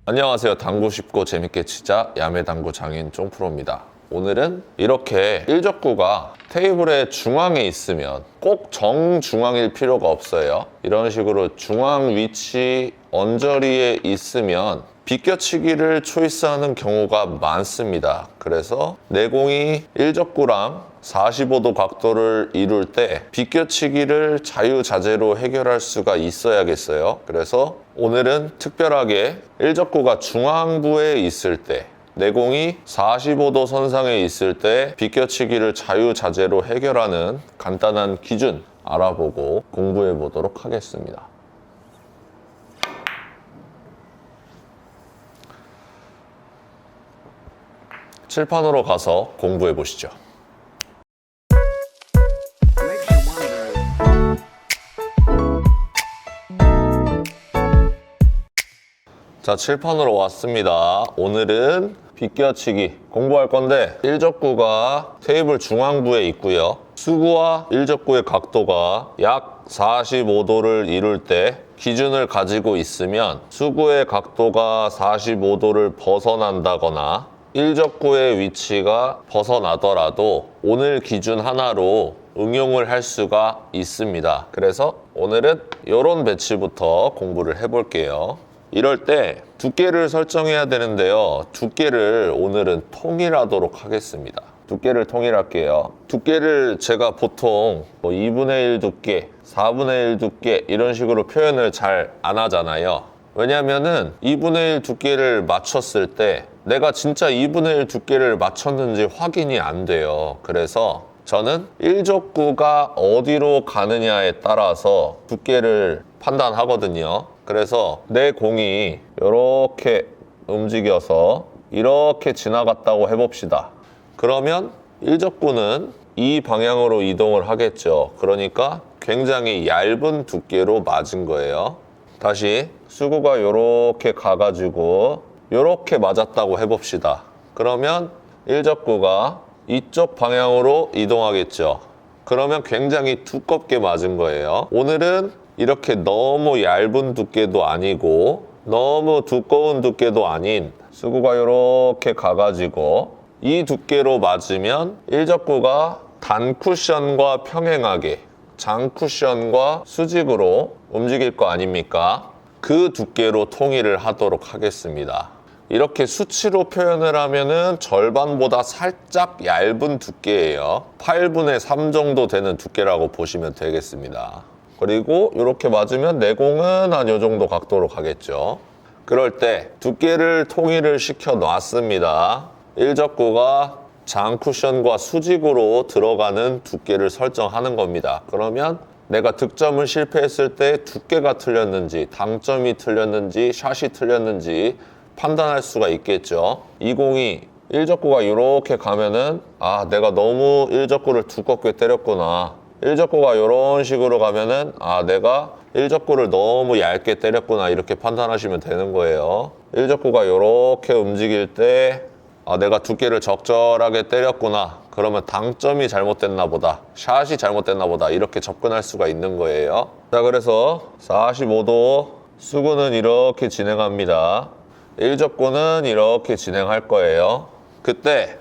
안녕하세요. 당구 쉽고 재밌게 치자 야매당구 장인 쫑프로입니다. 오늘은 이렇게 1적구가 테이블의 중앙에 있으면 꼭 정중앙일 필요가 없어요. 이런 식으로 중앙 위치 언저리에 있으면 비껴치기를 초이스하는 경우가 많습니다. 그래서 내공이 1적구랑 45도 각도를 이룰 때 비껴치기를 자유자재로 해결할 수가 있어야겠어요. 그래서 오늘은 특별하게 1적구가 중앙부에 있을 때, 내공이 45도 선상에 있을 때 비껴치기를 자유자재로 해결하는 간단한 기준 알아보고 공부해 보도록 하겠습니다. 칠판으로 가서 공부해 보시죠. 자, 칠판으로 왔습니다. 오늘은 비껴치기 공부할 건데 1적구가 테이블 중앙부에 있고요. 수구와 1적구의 각도가 약 45도를 이룰 때 기준을 가지고 있으면 수구의 각도가 45도를 벗어난다거나 1적구의 위치가 벗어나더라도 오늘 기준 하나로 응용을 할 수가 있습니다. 그래서 오늘은 이런 배치부터 공부를 해볼게요. 이럴 때 두께를 설정해야 되는데요. 두께를 오늘은 통일하도록 하겠습니다. 두께를 통일할게요. 두께를 제가 보통 2분의 1 두께, 4분의 1 두께 이런 식으로 표현을 잘 안 하잖아요. 왜냐면은 2분의 1 두께를 맞췄을 때 내가 진짜 2분의 1 두께를 맞췄는지 확인이 안 돼요. 그래서 저는 1적구가 어디로 가느냐에 따라서 두께를 판단하거든요. 그래서 내 공이 이렇게 움직여서 이렇게 지나갔다고 해봅시다. 그러면 1적구는 이 방향으로 이동을 하겠죠. 그러니까 굉장히 얇은 두께로 맞은 거예요. 다시 수구가 이렇게 가가지고 이렇게 맞았다고 해봅시다. 그러면 1적구가 이쪽 방향으로 이동하겠죠. 그러면 굉장히 두껍게 맞은 거예요. 오늘은 이렇게 너무 얇은 두께도 아니고 너무 두꺼운 두께도 아닌 수구가 이렇게 가가지고 이 두께로 맞으면 1적구가 단쿠션과 평행하게 장쿠션과 수직으로 움직일 거 아닙니까? 그 두께로 통일을 하도록 하겠습니다. 이렇게 수치로 표현을 하면은 절반보다 살짝 얇은 두께예요. 8분의 3 정도 되는 두께라고 보시면 되겠습니다. 그리고 이렇게 맞으면 내공은 한 이 정도 각도로 가겠죠. 그럴 때 두께를 통일을 시켜 놨습니다. 1적구가 장쿠션과 수직으로 들어가는 두께를 설정하는 겁니다. 그러면 내가 득점을 실패했을 때 두께가 틀렸는지, 당점이 틀렸는지, 샷이 틀렸는지 판단할 수가 있겠죠. 이 공이 1적구가 이렇게 가면은 내가 너무 1적구를 두껍게 때렸구나. 1적구가 이런 식으로 가면은 내가 1적구를 너무 얇게 때렸구나 이렇게 판단하시면 되는 거예요. 1적구가 이렇게 움직일 때 내가 두께를 적절하게 때렸구나. 그러면 당점이 잘못됐나 보다. 샷이 잘못됐나 보다. 이렇게 접근할 수가 있는 거예요. 자, 그래서 45도 수구는 이렇게 진행합니다. 1적구는 이렇게 진행할 거예요. 그때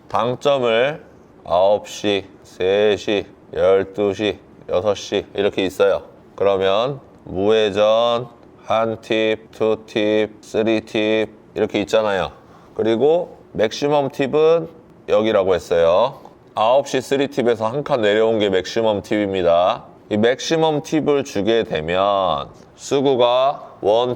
당점을 9시, 3시, 12시, 6시 이렇게 있어요. 그러면 무회전, 한 팁, 투 팁, 쓰리 팁 이렇게 있잖아요. 그리고 맥시멈 팁은 여기라고 했어요. 9시 쓰리 팁에서 한 칸 내려온 게 맥시멈 팁입니다. 이 맥시멈 팁을 주게 되면 수구가 1, 2,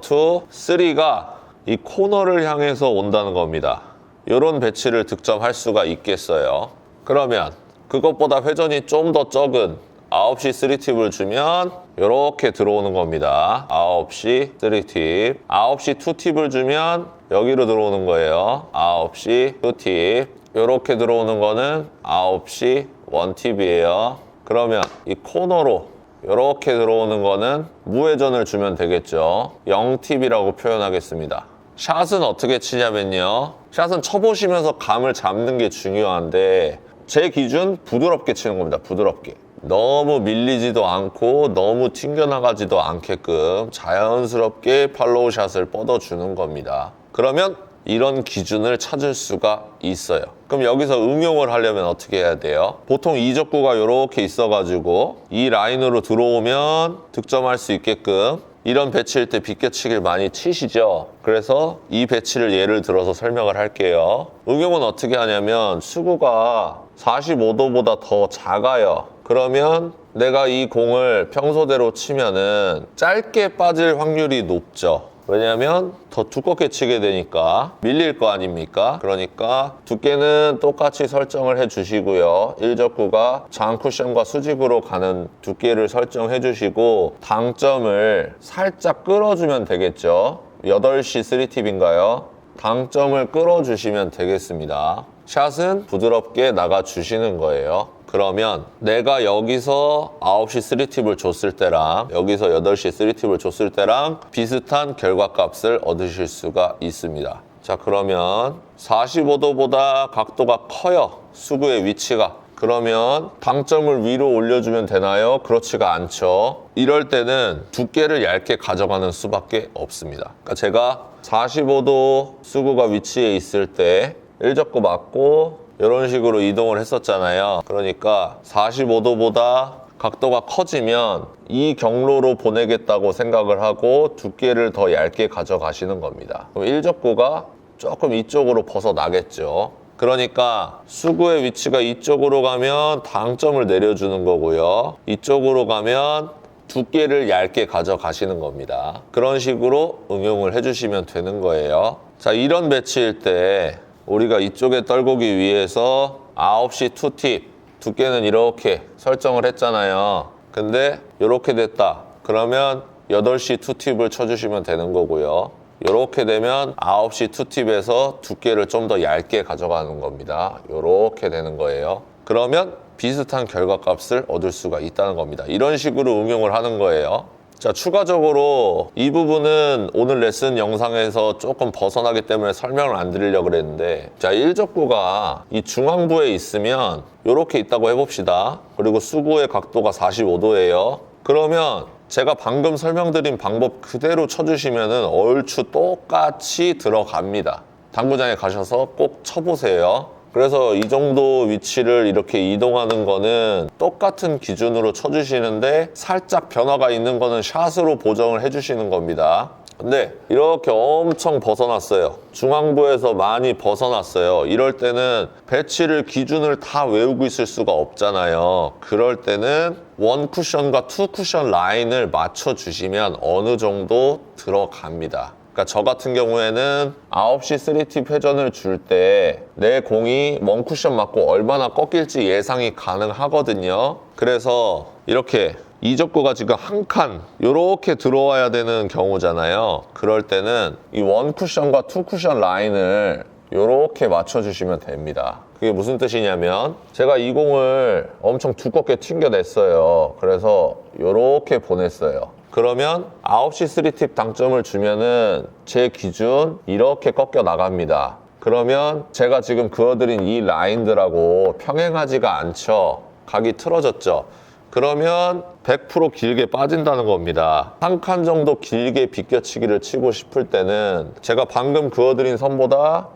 3가 이 코너를 향해서 온다는 겁니다. 이런 배치를 득점할 수가 있겠어요. 그러면 그것보다 회전이 좀 더 적은 9시 3팁을 주면 이렇게 들어오는 겁니다. 9시 3팁. 9시 2팁을 주면 여기로 들어오는 거예요. 9시 2팁. 이렇게 들어오는 거는 9시 1팁이에요. 그러면 이 코너로 이렇게 들어오는 거는 무회전을 주면 되겠죠. 0팁이라고 표현하겠습니다. 샷은 어떻게 치냐면요. 샷은 쳐보시면서 감을 잡는 게 중요한데 제 기준 부드럽게 치는 겁니다. 부드럽게. 너무 밀리지도 않고 너무 튕겨나가지도 않게끔 자연스럽게 팔로우 샷을 뻗어주는 겁니다. 그러면 이런 기준을 찾을 수가 있어요. 그럼 여기서 응용을 하려면 어떻게 해야 돼요? 보통 이적구가 이렇게 있어가지고 이 라인으로 들어오면 득점할 수 있게끔 이런 배치일 때 비껴치기를 많이 치시죠. 그래서 이 배치를 예를 들어서 설명을 할게요. 응용은 어떻게 하냐면 수구가 45도보다 더 작아요. 그러면 내가 이 공을 평소대로 치면은 짧게 빠질 확률이 높죠. 왜냐면 더 두껍게 치게 되니까 밀릴 거 아닙니까? 그러니까 두께는 똑같이 설정을 해주시고요. 1적구가 장쿠션과 수직으로 가는 두께를 설정해 주시고 당점을 살짝 끌어주면 되겠죠. 8시 3팁인가요? 당점을 끌어주시면 되겠습니다. 샷은 부드럽게 나가주시는 거예요. 그러면 내가 여기서 9시 3팁을 줬을 때랑 여기서 8시 3팁을 줬을 때랑 비슷한 결과값을 얻으실 수가 있습니다. 자, 그러면 45도보다 각도가 커요. 수구의 위치가. 그러면 당점을 위로 올려주면 되나요? 그렇지가 않죠. 이럴 때는 두께를 얇게 가져가는 수밖에 없습니다. 그러니까 제가 45도 수구가 위치해 있을 때 1적구 맞고 이런 식으로 이동을 했었잖아요. 그러니까 45도보다 각도가 커지면 이 경로로 보내겠다고 생각을 하고 두께를 더 얇게 가져가시는 겁니다. 그럼 1적구가 조금 이쪽으로 벗어나겠죠. 그러니까 수구의 위치가 이쪽으로 가면 당점을 내려주는 거고요. 이쪽으로 가면 두께를 얇게 가져가시는 겁니다. 그런 식으로 응용을 해주시면 되는 거예요. 자, 이런 배치일 때 우리가 이쪽에 떨구기 위해서 9시 2팁 두께는 이렇게 설정을 했잖아요. 근데 이렇게 됐다. 그러면 8시 2팁을 쳐주시면 되는 거고요. 이렇게 되면 9시 2팁에서 두께를 좀 더 얇게 가져가는 겁니다. 이렇게 되는 거예요. 그러면 비슷한 결과값을 얻을 수가 있다는 겁니다. 이런 식으로 응용을 하는 거예요. 자, 추가적으로 이 부분은 오늘 레슨 영상에서 조금 벗어나기 때문에 설명을 안 드리려고 그랬는데, 자, 1적구가 이 중앙부에 있으면 이렇게 있다고 해봅시다. 그리고 수구의 각도가 45도예요. 그러면 제가 방금 설명드린 방법 그대로 쳐주시면 얼추 똑같이 들어갑니다. 당구장에 가셔서 꼭 쳐보세요. 그래서 이 정도 위치를 이렇게 이동하는 거는 똑같은 기준으로 쳐주시는데 살짝 변화가 있는 거는 샷으로 보정을 해주시는 겁니다. 근데 이렇게 엄청 벗어났어요. 중앙부에서 많이 벗어났어요. 이럴 때는 배치를 기준을 다 외우고 있을 수가 없잖아요. 그럴 때는 1쿠션과 2쿠션 라인을 맞춰주시면 어느 정도 들어갑니다. 그러니까 저 같은 경우에는 9시 3팁 회전을 줄 때 내 공이 1쿠션 맞고 얼마나 꺾일지 예상이 가능하거든요. 그래서 이렇게 이적구가 지금 한 칸 이렇게 들어와야 되는 경우잖아요. 그럴 때는 이 1쿠션과 2쿠션 라인을 이렇게 맞춰주시면 됩니다. 그게 무슨 뜻이냐면 제가 이 공을 엄청 두껍게 튕겨냈어요. 그래서 이렇게 보냈어요. 그러면 9시 3팁 당점을 주면은 제 기준 이렇게 꺾여 나갑니다. 그러면 제가 지금 그어드린 이 라인들하고 평행하지가 않죠. 각이 틀어졌죠. 그러면 100% 길게 빠진다는 겁니다. 한 칸 정도 길게 비껴치기를 치고 싶을 때는 제가 방금 그어드린 선보다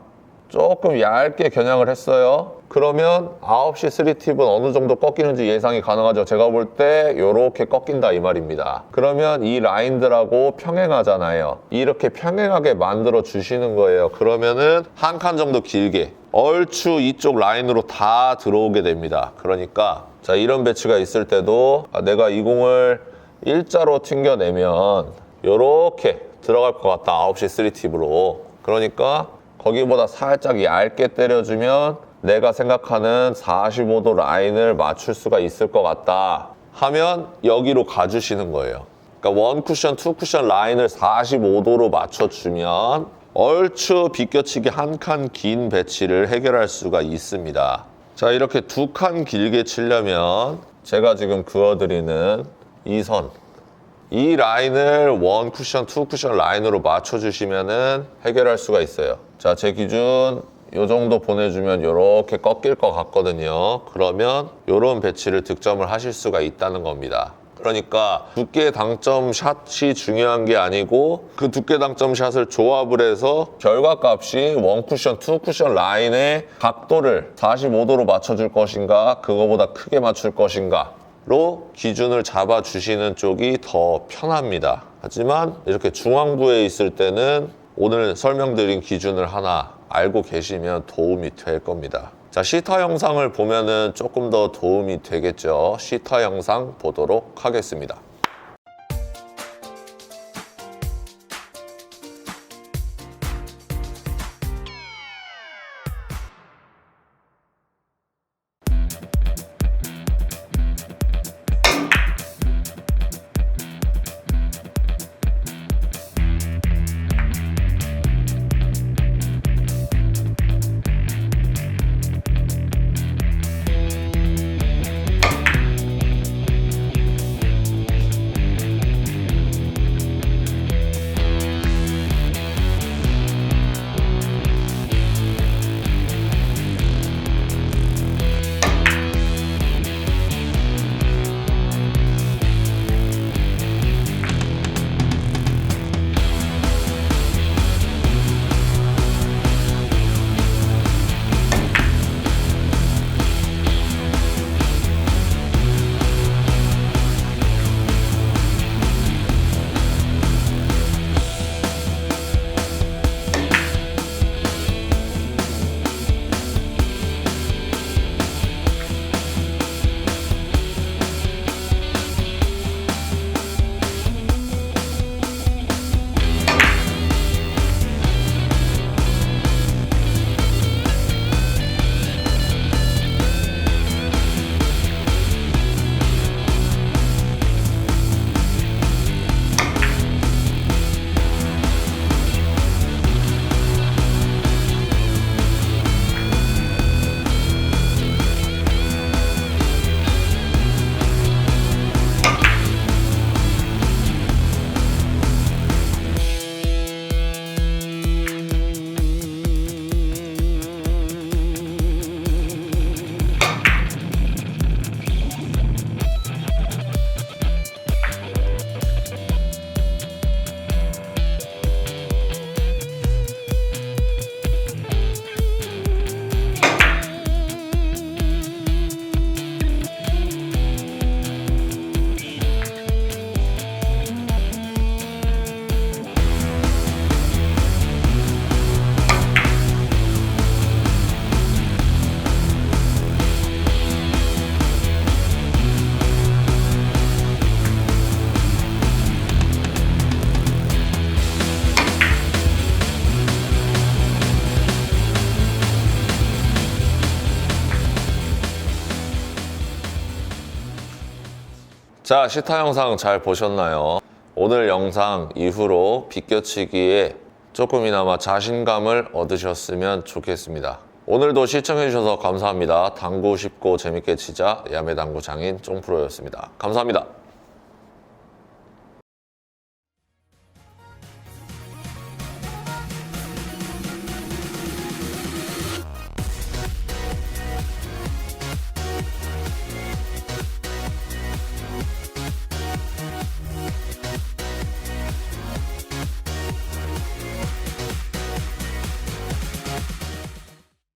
조금 얇게 겨냥을 했어요. 그러면 9시 3팁은 어느 정도 꺾이는지 예상이 가능하죠. 제가 볼 때 이렇게 꺾인다 이 말입니다. 그러면 이 라인들하고 평행하잖아요. 이렇게 평행하게 만들어 주시는 거예요. 그러면은 한 칸 정도 길게 얼추 이쪽 라인으로 다 들어오게 됩니다. 그러니까 자, 이런 배치가 있을 때도 내가 이 공을 일자로 튕겨내면 이렇게 들어갈 것 같다. 9시 3팁으로. 그러니까 거기보다 살짝 얇게 때려주면 내가 생각하는 45도 라인을 맞출 수가 있을 것 같다 하면 여기로 가주시는 거예요. 그러니까 1쿠션, 2쿠션 라인을 45도로 맞춰주면 얼추 비껴치기 한 칸 긴 배치를 해결할 수가 있습니다. 자, 이렇게 두 칸 길게 치려면 제가 지금 그어드리는 이 선, 이 라인을 1쿠션, 2쿠션 라인으로 맞춰주시면 해결할 수가 있어요. 자, 제 기준 이 정도 보내주면 이렇게 꺾일 것 같거든요. 그러면 이런 배치를 득점을 하실 수가 있다는 겁니다. 그러니까 두께 당점 샷이 중요한 게 아니고 그 두께 당점 샷을 조합을 해서 결과값이 원쿠션, 투쿠션 라인의 각도를 45도로 맞춰줄 것인가 그거보다 크게 맞출 것인가로 기준을 잡아주시는 쪽이 더 편합니다. 하지만 이렇게 중앙부에 있을 때는 오늘 설명드린 기준을 하나 알고 계시면 도움이 될 겁니다. 자, 시타 영상을 보면은 조금 더 도움이 되겠죠. 시타 영상 보도록 하겠습니다. 자, 시타 영상 잘 보셨나요? 오늘 영상 이후로 비껴치기에 조금이나마 자신감을 얻으셨으면 좋겠습니다. 오늘도 시청해주셔서 감사합니다. 당구 쉽고 재밌게 치자 야매당구 장인 쫑프로였습니다. 감사합니다.